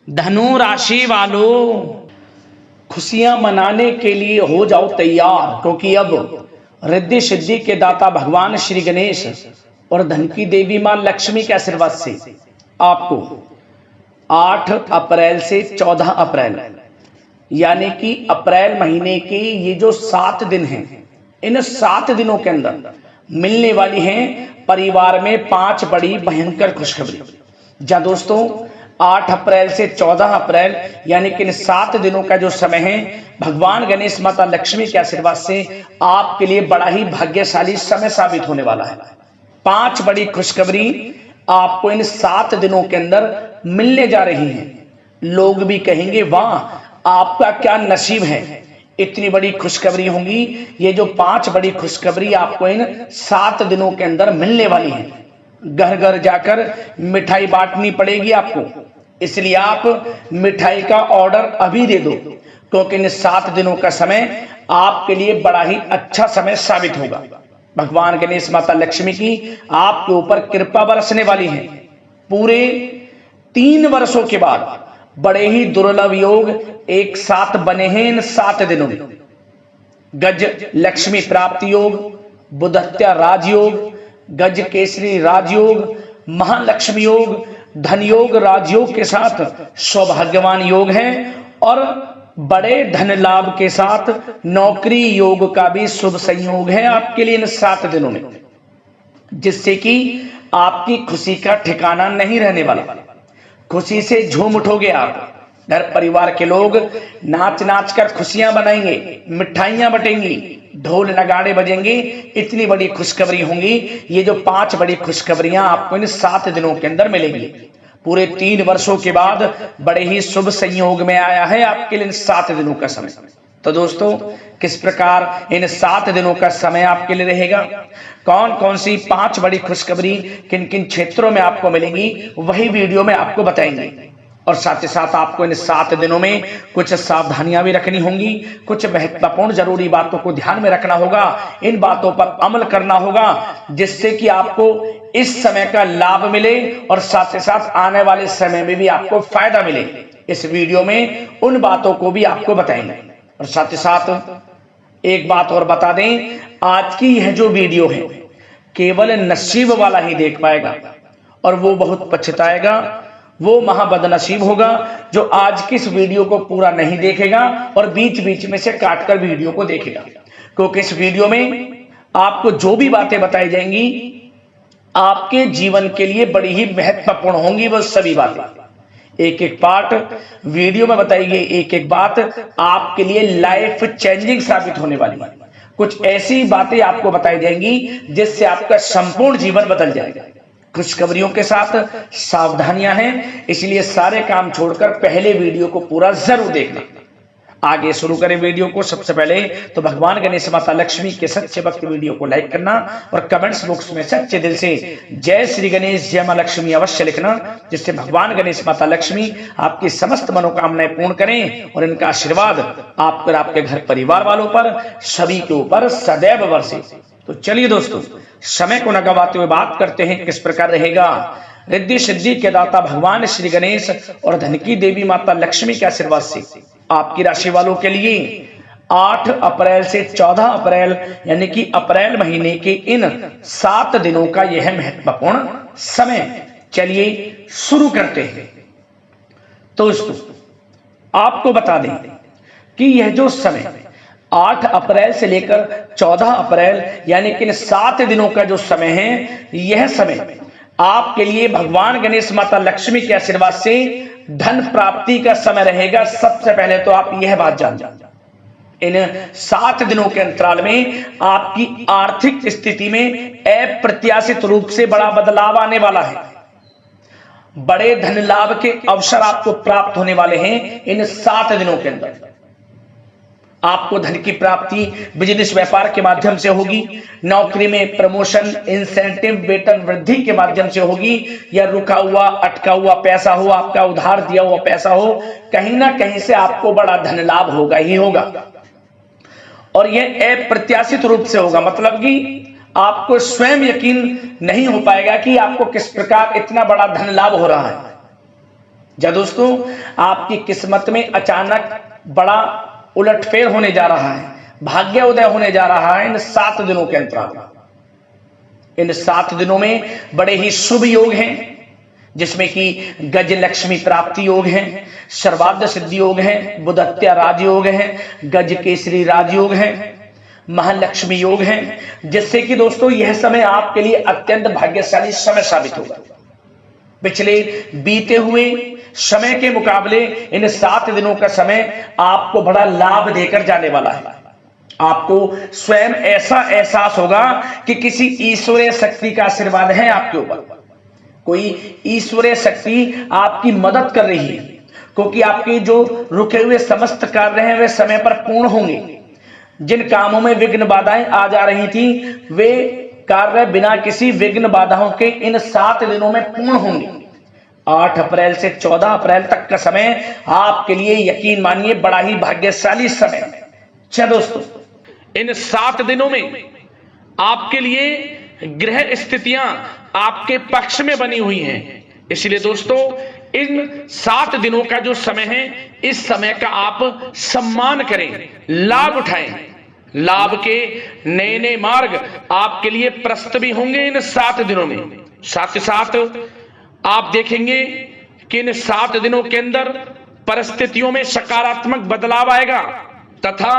धनु राशि वालों, खुशियां मनाने के लिए हो जाओ तैयार, क्योंकि अब रिद्धि सिद्धि के दाता भगवान श्री गणेश और धन की देवी मां लक्ष्मी के आशीर्वाद से आपको 8 अप्रैल से 14 अप्रैल यानी कि अप्रैल महीने के ये जो 7 दिन हैं, इन 7 दिनों के अंदर मिलने वाली हैं परिवार में 5 बड़ी भयंकर खुशखबरी। जहां दोस्तों 8 अप्रैल से 14 अप्रैल यानी कि इन 7 दिनों का जो समय है, भगवान गणेश माता लक्ष्मी के आशीर्वाद से आपके लिए बड़ा ही भाग्यशाली समय साबित होने वाला है। 5 बड़ी खुशखबरी आपको इन 7 दिनों के अंदर मिलने जा रही हैं। लोग भी कहेंगे वाह आपका क्या नसीब है, इतनी बड़ी खुशखबरी होंगी। ये जो 5 बड़ी खुशखबरी आपको इन 7 दिनों के अंदर मिलने वाली है, घर घर जाकर मिठाई बांटनी पड़ेगी आपको, इसलिए आप मिठाई का ऑर्डर अभी दे दो, क्योंकि इन 7 दिनों का समय आपके लिए बड़ा ही अच्छा समय साबित होगा। भगवान गणेश माता लक्ष्मी की आपके ऊपर कृपा बरसने वाली है। पूरे 3 वर्षों के बाद बड़े ही दुर्लभ योग एक साथ बने हैं इन 7 दिनों में। गज लक्ष्मी प्राप्ति योग, बुधत्या राजयोग, गज केसरी राजयोग, महालक्ष्मी योग, धन योग राजयोग के साथ सौभाग्यवान योग है और बड़े धन लाभ के साथ नौकरी योग का भी शुभ संयोग है आपके लिए इन 7 दिनों में, जिससे कि आपकी खुशी का ठिकाना नहीं रहने वाला। खुशी से झूम उठोगे आप। घर परिवार के लोग नाच नाच कर खुशियां बनाएंगे, मिठाइयां बटेंगी, ढोल नगाड़े बजेंगे। इतनी बड़ी खुशखबरी होंगी। ये जो 5 बड़ी खुशखबरियां आपको इन 7 दिनों के अंदर मिलेंगी। पूरे 3 वर्षों के बाद बड़े ही शुभ संयोग में आया है आपके लिए इन 7 दिनों का समय। तो दोस्तों किस प्रकार इन 7 दिनों का समय आपके लिए रहेगा, कौन कौन सी 5 बड़ी खुशखबरी किन किन क्षेत्रों में आपको मिलेंगी, वही वीडियो में आपको बताएंगे। और साथ ही साथ आपको इन 7 दिनों में कुछ सावधानियां भी रखनी होंगी, कुछ महत्वपूर्ण जरूरी बातों को ध्यान में रखना होगा, इन बातों पर अमल करना होगा, जिससे कि आपको इस समय का लाभ मिले और साथ ही साथ आने वाले समय में भी आपको फायदा मिले। इस वीडियो में उन बातों को भी आपको बताएंगे। और साथ ही साथ एक बात और बता दें, आज की यह जो वीडियो है केवल नसीब वाला ही देख पाएगा और वो बहुत पछताएगा, वो महाबदनसीब होगा जो आज की इस वीडियो को पूरा नहीं देखेगा और बीच बीच में से काटकर वीडियो को देखेगा। क्योंकि इस वीडियो में आपको जो भी बातें बताई जाएंगी आपके जीवन के लिए बड़ी ही महत्वपूर्ण होंगी। वो सभी बातें एक एक पार्ट वीडियो में बताई गई एक एक बात आपके लिए लाइफ चेंजिंग साबित होने वाली है। कुछ ऐसी बातें आपको बताई जाएंगी जिससे आपका संपूर्ण जीवन बदल जाएगा। खुशखबरियों के साथ सावधानियां हैं, इसलिए सारे काम छोड़कर पहले वीडियो को पूरा जरूर देखना। आगे शुरू करें वीडियो को। सबसे पहले तो भगवान गणेश माता लक्ष्मी के सच्चे भक्त वीडियो को लाइक करना और कमेंट्स बॉक्स में सच्चे दिल से जय श्री गणेश जय मां लक्ष्मी अवश्य लिखना, जिससे भगवान गणेश माता लक्ष्मी आपकी समस्त मनोकामनाएं पूर्ण करें और इनका आशीर्वाद आप पर, आपके घर परिवार वालों पर, सभी के ऊपर सदैव बरसे। तो चलिए दोस्तों समय को न गवाते हुए बात करते हैं किस प्रकार रहेगा रिद्धि सिद्धि के दाता भगवान श्री गणेश और धन की देवी माता लक्ष्मी के आशीर्वाद से आपकी राशि वालों के लिए 8 अप्रैल से 14 अप्रैल यानी कि अप्रैल महीने के इन 7 दिनों का यह महत्वपूर्ण समय। चलिए शुरू करते हैं। तो दोस्तों आपको बता दें कि यह जो समय 8 अप्रैल से लेकर 14 अप्रैल यानी कि इन 7 दिनों का जो समय है, यह समय आपके लिए भगवान गणेश माता लक्ष्मी के आशीर्वाद से धन प्राप्ति का समय रहेगा। सबसे पहले तो आप यह बात जान जाए, इन 7 दिनों के अंतराल में आपकी आर्थिक स्थिति में अप्रत्याशित रूप से बड़ा बदलाव आने वाला है। बड़े धन लाभ के अवसर आपको प्राप्त होने वाले हैं इन 7 दिनों के अंदर। आपको धन की प्राप्ति बिजनेस व्यापार के माध्यम से होगी, नौकरी में प्रमोशन, इंसेंटिव, वेतन वृद्धि के माध्यम से होगी, या रुका हुआ अटका हुआ पैसा हो, आपका उधार दिया हुआ पैसा हो, कहीं ना कहीं से आपको बड़ा धन लाभ होगा ही होगा। और यह अप्रत्याशित रूप से होगा, मतलब कि आपको स्वयं यकीन नहीं हो पाएगा कि आपको किस प्रकार इतना बड़ा धन लाभ हो रहा है। जब दोस्तों आपकी किस्मत में अचानक बड़ा उलटफेर होने जा रहा है, भाग्य उदय होने जा रहा है इन 7 दिनों के अंतराल। इन 7 दिनों में बड़े ही शुभ योग हैं, जिसमें कि गज लक्ष्मी प्राप्ति योग है, सर्वार्थ सिद्धि योग है, बुधत्या राजयोग है, गज केसरी राजयोग है, महालक्ष्मी योग है, जिससे कि दोस्तों यह समय आपके लिए अत्यंत भाग्यशाली समय साबित होगा। पिछले बीते हुए समय के मुकाबले इन 7 दिनों का समय आपको बड़ा लाभ देकर जाने वाला है। आपको स्वयं ऐसा एहसास होगा कि किसी ईश्वरीय शक्ति का आशीर्वाद है आपके ऊपर, कोई ईश्वरीय शक्ति आपकी मदद कर रही है, क्योंकि आपके जो रुके हुए समस्त कार्य हैं वे समय पर पूर्ण होंगे। जिन कामों में विघ्न बाधाएं आ जा रही थी वे कार्य बिना किसी विघ्न बाधाओं के इन 7 दिनों में पूर्ण होंगे। 8 अप्रैल से 14 अप्रैल तक का समय आपके लिए यकीन मानिए बड़ा ही भाग्यशाली समय है। अच्छा दोस्तों, इन 7 दिनों में आपके लिए ग्रह स्थितियां आपके पक्ष में बनी हुई हैं, इसलिए दोस्तों इन 7 दिनों का जो समय है इस समय का आप सम्मान करें, लाभ उठाएं। लाभ के नए नए मार्ग आपके लिए प्रशस्त भी होंगे इन 7 दिनों में। साथ ही साथ आप देखेंगे कि इन 7 दिनों के अंदर परिस्थितियों में सकारात्मक बदलाव आएगा तथा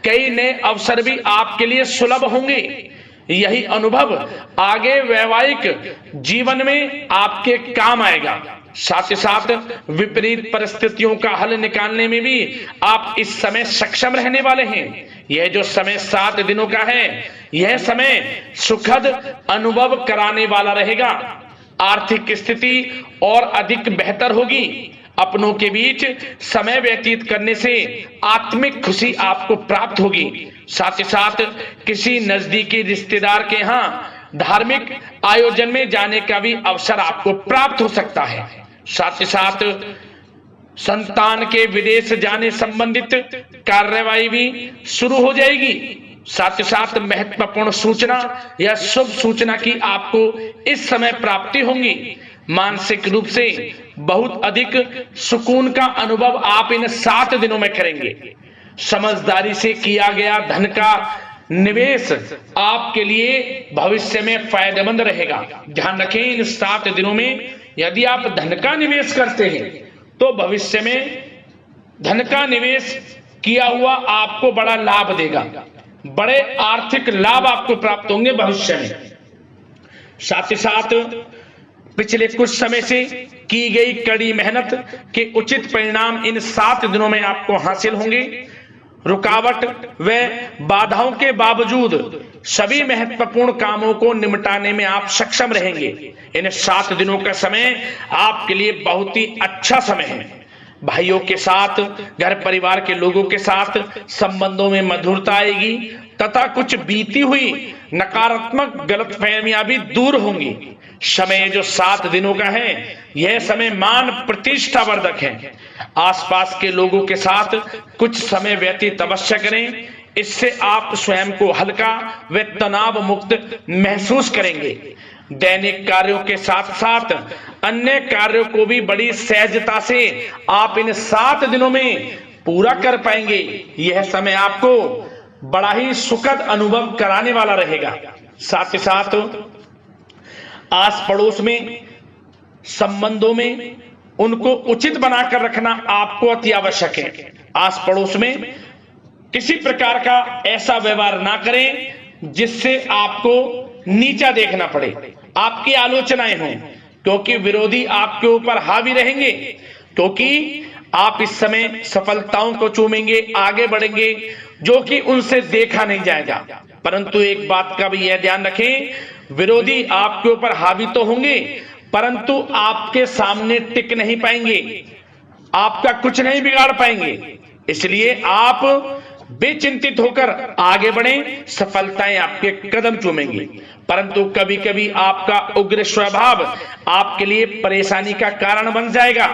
कई नए अवसर भी आपके लिए सुलभ होंगे। यही अनुभव आगे वैवाहिक जीवन में आपके काम आएगा। साथ ही साथ विपरीत परिस्थितियों का हल निकालने में भी आप इस समय सक्षम रहने वाले हैं। यह जो समय 7 दिनों का है, यह समय सुखद अनुभव कराने वाला रहेगा। आर्थिक स्थिति और अधिक बेहतर होगी। अपनों के बीच समय व्यतीत करने से आत्मिक खुशी आपको प्राप्त होगी। साथ ही साथ किसी नजदीकी रिश्तेदार के यहाँ धार्मिक आयोजन में जाने का भी अवसर आपको प्राप्त हो सकता है। साथ ही साथ संतान के विदेश जाने संबंधित कार्यवाही भी शुरू हो जाएगी। साथ ही साथ महत्वपूर्ण सूचना या शुभ सूचना की आपको इस समय प्राप्ति होंगी। मानसिक रूप से बहुत अधिक सुकून का अनुभव आप इन 7 दिनों में करेंगे। समझदारी से किया गया धन का निवेश आपके लिए भविष्य में फायदेमंद रहेगा। ध्यान रखें, इन 7 दिनों में यदि आप धन का निवेश करते हैं तो भविष्य में धन का निवेश किया हुआ आपको बड़ा लाभ देगा। बड़े आर्थिक लाभ आपको प्राप्त होंगे भविष्य में। साथ ही साथ पिछले कुछ समय से की गई कड़ी मेहनत के उचित परिणाम इन 7 दिनों में आपको हासिल होंगे। रुकावट व बाधाओं के बावजूद सभी महत्वपूर्ण कामों को निपटाने में आप सक्षम रहेंगे। इन 7 दिनों का समय आपके लिए बहुत ही अच्छा समय है। भाइयों के साथ, घर परिवार के लोगों के साथ संबंधों में मधुरता आएगी तथा कुछ बीती हुई नकारात्मक गलतफहमियां भी दूर होंगी। समय जो 7 दिनों का है, यह समय मान प्रतिष्ठा वर्धक है। आसपास के लोगों के साथ कुछ समय व्यतीत अवश्य करें, इससे आप स्वयं को हल्का व तनाव मुक्त महसूस करेंगे। दैनिक कार्यों के साथ साथ अन्य कार्यों को भी बड़ी सहजता से आप इन 7 दिनों में पूरा कर पाएंगे। यह समय आपको बड़ा ही सुखद अनुभव कराने वाला रहेगा। साथ ही साथ आस पड़ोस में संबंधों में उनको उचित बनाकर रखना आपको अति आवश्यक है। आस पड़ोस में किसी प्रकार का ऐसा व्यवहार ना करें जिससे आपको नीचा देखना पड़े, आपकी आलोचनाएं हों, क्योंकि विरोधी आपके ऊपर हावी रहेंगे। क्योंकि आप इस समय सफलताओं को चूमेंगे, आगे बढ़ेंगे, जो कि उनसे देखा नहीं जाएगा। परंतु एक बात का भी यह ध्यान रखें, विरोधी आपके ऊपर हावी तो होंगे परंतु आपके सामने टिक नहीं पाएंगे, आपका कुछ नहीं बिगाड़ पाएंगे। इसलिए आप बेचिंतित होकर आगे बढ़ें, सफलताएं आपके कदम चूमेंगी। परंतु कभी कभी आपका उग्र स्वभाव आपके लिए परेशानी का कारण बन जाएगा।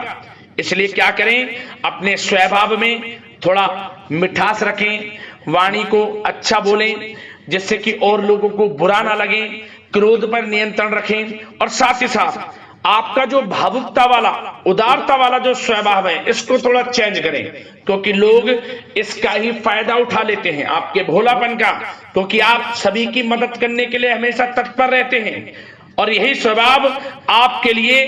इसलिए क्या करें, अपने स्वभाव में थोड़ा मिठास रखें, वाणी को अच्छा बोलें जिससे कि और लोगों को बुरा ना लगे, क्रोध पर नियंत्रण रखें और साथ ही साथ आपका जो भावुकता वाला, उदारता वाला जो स्वभाव है, इसको थोड़ा चेंज करें, क्योंकि लोग इसका ही फायदा उठा लेते हैं, आपके भोलापन का, क्योंकि आप सभी की मदद करने के लिए हमेशा तत्पर रहते हैं, और यही स्वभाव आपके लिए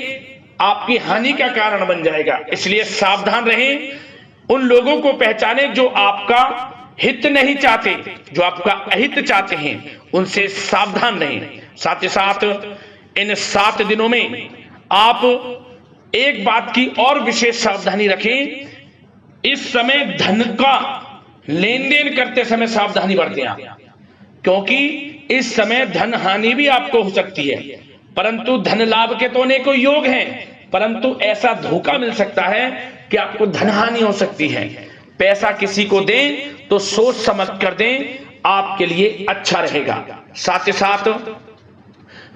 आपकी हानि का कारण बन जाएगा। इसलिए सावधान रहें, उन लोगों को पहचाने जो आपका हित नहीं चाहते, जो आपका अहित चाहते हैं, उनसे सावधान रहें। साथ ही साथ इन 7 दिनों में आप एक बात की और विशेष सावधानी रखें, इस समय धन का लेन देन करते समय सावधानी बरतें आप, क्योंकि इस समय धन हानि भी आपको हो सकती है, परंतु धन लाभ के तो अनेकों योग हैं, परंतु ऐसा धोखा मिल सकता है कि आपको धन हानि हो सकती है। पैसा किसी को दें तो सोच समझ कर दें, आपके लिए अच्छा रहेगा। साथ ही साथ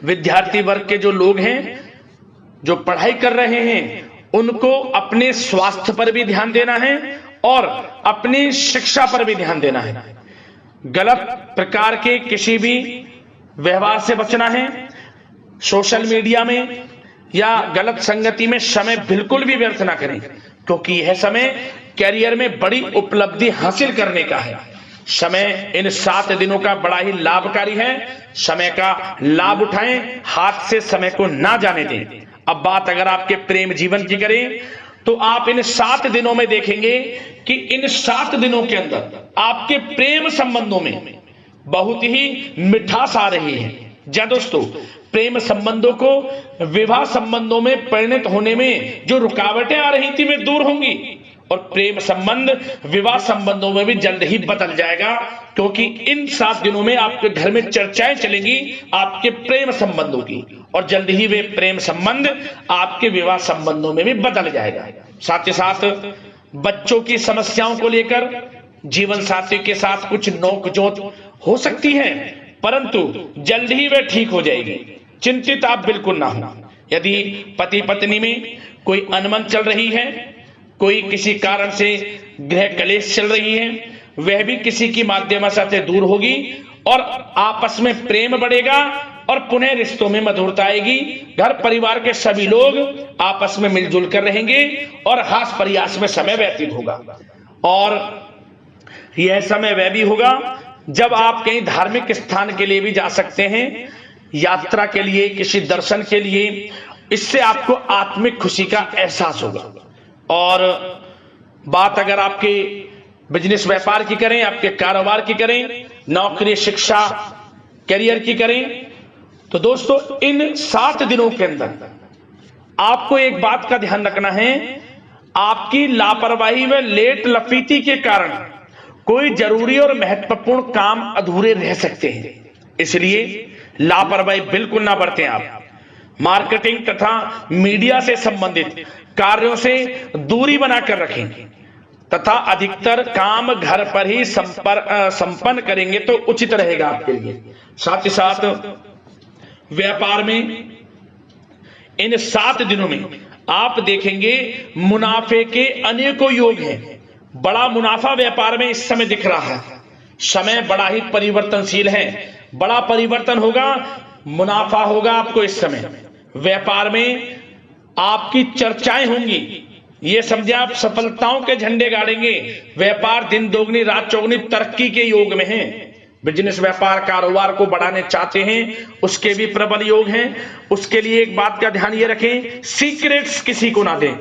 विद्यार्थी वर्ग के जो लोग हैं, जो पढ़ाई कर रहे हैं, उनको अपने स्वास्थ्य पर भी ध्यान देना है और अपनी शिक्षा पर भी ध्यान देना है। गलत प्रकार के किसी भी व्यवहार से बचना है। सोशल मीडिया में या गलत संगति में समय बिल्कुल भी व्यर्थ ना करें, क्योंकि यह समय कैरियर में बड़ी उपलब्धि हासिल करने का है। समय इन 7 दिनों का बड़ा ही लाभकारी है। समय का लाभ उठाएं, हाथ से समय को ना जाने दें। अब बात अगर आपके प्रेम जीवन की करें, तो आप इन 7 दिनों में देखेंगे कि इन 7 दिनों के अंदर आपके प्रेम संबंधों में बहुत ही मिठास आ रही है। जी दोस्तों, प्रेम संबंधों को विवाह संबंधों में परिणत होने में जो रुकावटें आ रही थी, वे दूर होंगी, और प्रेम संबंध विवाह संबंधों में भी जल्द ही बदल जाएगा, क्योंकि इन 7 दिनों में आपके घर में चर्चाएं चलेंगी आपके प्रेम संबंधों की, और जल्द ही वे प्रेम संबंध आपके विवाह संबंधों में भी बदल जाएगा। साथ ही साथ बच्चों की समस्याओं को लेकर जीवन साथी के साथ कुछ नोकझोंक हो सकती है, परंतु जल्द ही वे ठीक हो जाएगी। चिंतित आप बिल्कुल ना हो। यदि पति पत्नी में कोई अनबन चल रही है, कोई किसी कारण से गृह कलेश चल रही है, वह भी किसी की माध्यम से दूर होगी और आपस में प्रेम बढ़ेगा और पुनः रिश्तों में मधुरता आएगी। घर परिवार के सभी लोग आपस में मिलजुल कर रहेंगे और हास प्रयास में समय व्यतीत होगा। और यह समय वह भी होगा जब आप कहीं धार्मिक स्थान के लिए भी जा सकते हैं, यात्रा के लिए, किसी दर्शन के लिए। इससे आपको आत्मिक खुशी का एहसास होगा। और बात अगर आपके बिजनेस व्यापार की करें, आपके कारोबार की करें, नौकरी शिक्षा करियर की करें, तो दोस्तों इन 7 दिनों के अंदर आपको एक बात का ध्यान रखना है, आपकी लापरवाही व लेट लफीती के कारण कोई जरूरी और महत्वपूर्ण काम अधूरे रह सकते हैं। इसलिए लापरवाही बिल्कुल ना बरतें आप। मार्केटिंग तथा मीडिया से संबंधित कार्यों से दूरी बनाकर रखें तथा अधिकतर काम घर पर ही संपन्न करेंगे तो उचित रहेगा आपके लिए। साथ ही साथ व्यापार में इन 7 दिनों में आप देखेंगे मुनाफे के अनेकों योग हैं। बड़ा मुनाफा व्यापार में इस समय दिख रहा है। समय बड़ा ही परिवर्तनशील है, बड़ा परिवर्तन होगा, मुनाफा होगा आपको इस समय। व्यापार में आपकी चर्चाएं होंगी, ये समझे आप सफलताओं के झंडे गाड़ेंगे। व्यापार दिन दोगुनी रात चौगुनी तरक्की के योग में है। बिजनेस व्यापार कारोबार को बढ़ाने चाहते हैं, उसके भी प्रबल योग हैं। उसके लिए एक बात का ध्यान ये रखें, सीक्रेट्स किसी को ना दें।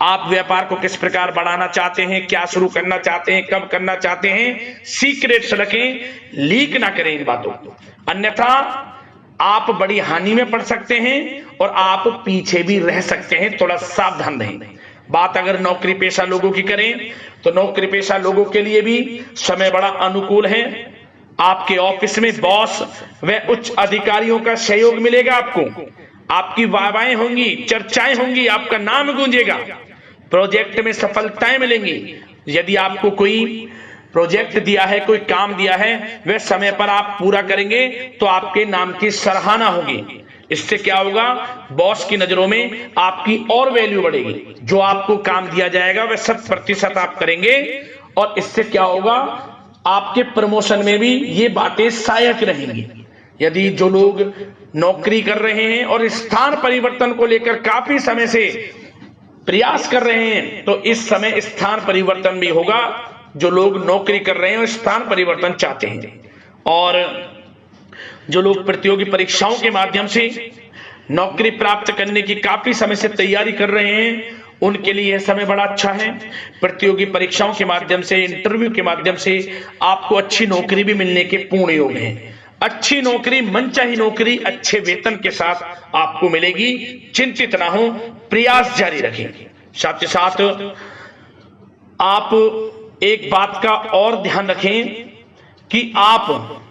आप व्यापार को किस प्रकार बढ़ाना चाहते हैं, क्या शुरू करना चाहते हैं, कब करना चाहते हैं, सीक्रेट्स रखें, लीक ना करें इन बातों को, अन्यथा आप बड़ी हानि में पड़ सकते हैं और आप पीछे भी रह सकते हैं। थोड़ा सावधान रहें। बात अगर नौकरी पेशा लोगों की करें, तो नौकरी पेशा लोगों के लिए भी समय बड़ा अनुकूल है। आपके ऑफिस में बॉस व उच्च अधिकारियों का सहयोग मिलेगा आपको, आपकी वाहवाहें होंगी, चर्चाएं होंगी, आपका नाम गूंजेगा, प्रोजेक्ट में सफलताएं मिलेंगी। यदि आपको कोई प्रोजेक्ट दिया है, कोई काम दिया है, वह समय पर आप पूरा करेंगे तो आपके नाम की सराहना होगी। इससे क्या होगा, बॉस की नजरों में आपकी और वैल्यू बढ़ेगी। जो आपको काम दिया जाएगा वह 100% आप करेंगे और इससे क्या होगा, आपके प्रमोशन में भी ये बातें सहायक रहेंगी। यदि जो लोग नौकरी कर रहे हैं और स्थान परिवर्तन को लेकर काफी समय से प्रयास कर रहे हैं, तो इस समय स्थान परिवर्तन भी होगा। जो लोग नौकरी कर रहे हैं और स्थान परिवर्तन चाहते हैं, और जो लोग प्रतियोगी परीक्षाओं के माध्यम से नौकरी प्राप्त करने की काफी समय से तैयारी कर रहे हैं, उनके लिए यह समय बड़ा अच्छा है। प्रतियोगी परीक्षाओं के माध्यम से, इंटरव्यू के माध्यम से आपको अच्छी नौकरी भी मिलने के पूर्ण योग हैं। अच्छी नौकरी, मनचाही नौकरी अच्छे वेतन के साथ आपको मिलेगी। चिंतित ना हो, प्रयास जारी रखें। साथ ही साथ आप एक बात का और ध्यान रखें कि आप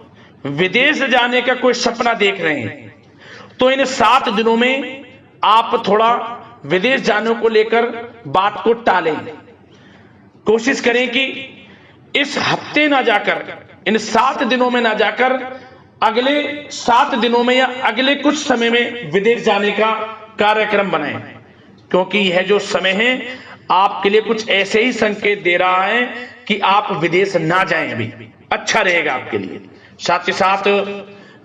विदेश जाने का कोई सपना देख रहे हैं, तो इन 7 दिनों में आप थोड़ा विदेश जाने को लेकर बात को टालें। कोशिश करें कि इस हफ्ते ना जाकर, इन 7 दिनों में ना जाकर, अगले 7 दिनों में या अगले कुछ समय में विदेश जाने का कार्यक्रम बनाएं, क्योंकि यह जो समय है आपके लिए कुछ ऐसे ही संकेत दे रहा है कि आप विदेश ना जाएं। अभी अच्छा रहेगा आपके लिए। साथ ही साथ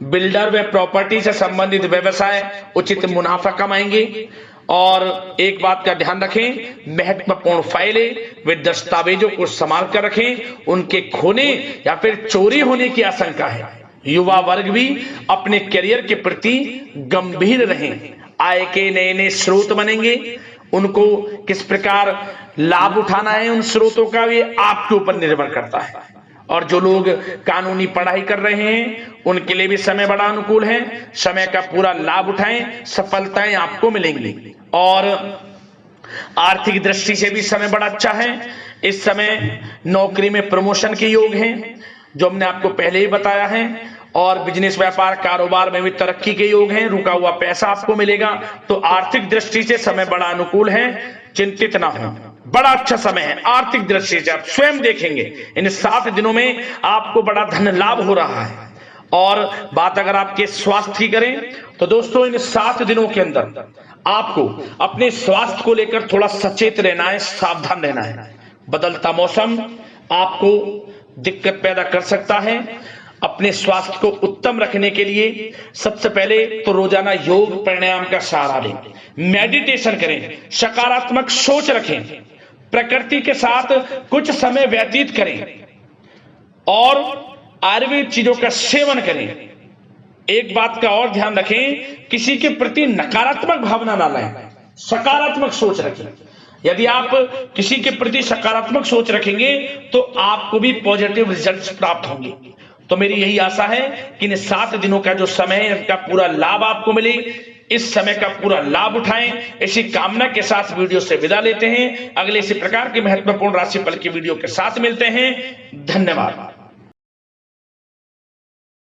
बिल्डर व प्रॉपर्टी से संबंधित व्यवसाय उचित मुनाफा कमाएंगे। और एक बात का ध्यान रखें, महत्वपूर्ण फाइलें व दस्तावेजों को संभाल कर रखें, उनके खोने या फिर चोरी होने की आशंका है। युवा वर्ग भी अपने करियर के प्रति गंभीर रहें। आय के नए नए स्रोत बनेंगे, उनको किस प्रकार लाभ उठाना है उन स्रोतों का, ये आपके ऊपर निर्भर करता है। और जो लोग कानूनी पढ़ाई कर रहे हैं, उनके लिए भी समय बड़ा अनुकूल है। समय का पूरा लाभ उठाएं, सफलताएं आपको मिलेंगी। और आर्थिक दृष्टि से भी समय बड़ा अच्छा है। इस समय नौकरी में प्रमोशन के योग हैं, जो हमने आपको पहले ही बताया है। और बिजनेस, व्यापार, कारोबार में भी तरक्की के योग हैं। रुका हुआ पैसा आपको मिलेगा। तो आर्थिक दृष्टि से समय बड़ा अनुकूल है, चिंतित ना हो, बड़ा अच्छा समय है। आर्थिक दृष्टि से आप स्वयं देखेंगे इन 7 दिनों में आपको बड़ा धन लाभ हो रहा है। और बात अगर आपके स्वास्थ्य की करें, तो दोस्तों इन 7 दिनों के अंदर आपको अपने स्वास्थ्य को लेकर थोड़ा सचेत रहना है, सावधान रहना है। बदलता मौसम आपको दिक्कत पैदा कर सकता है। अपने स्वास्थ्य को उत्तम रखने के लिए सबसे पहले तो रोजाना योग प्राणायाम का सहारा लें, मेडिटेशन करें, सकारात्मक सोच रखें, प्रकृति के साथ कुछ समय व्यतीत करें और आयुर्वेद चीजों का सेवन करें। एक बात का और ध्यान रखें, किसी के प्रति नकारात्मक भावना ना लाएं, सकारात्मक सोच रखें। यदि आप किसी के प्रति सकारात्मक सोच रखेंगे तो आपको भी पॉजिटिव रिजल्ट्स प्राप्त होंगे। तो मेरी यही आशा है कि इन 7 दिनों का जो समय है, इसका पूरा लाभ आपको मिले। इस समय का पूरा लाभ उठाएं, इसी कामना के साथ वीडियो से विदा लेते हैं। अगले इसी प्रकार के महत्वपूर्ण राशिफल की वीडियो के साथ मिलते हैं। धन्यवाद।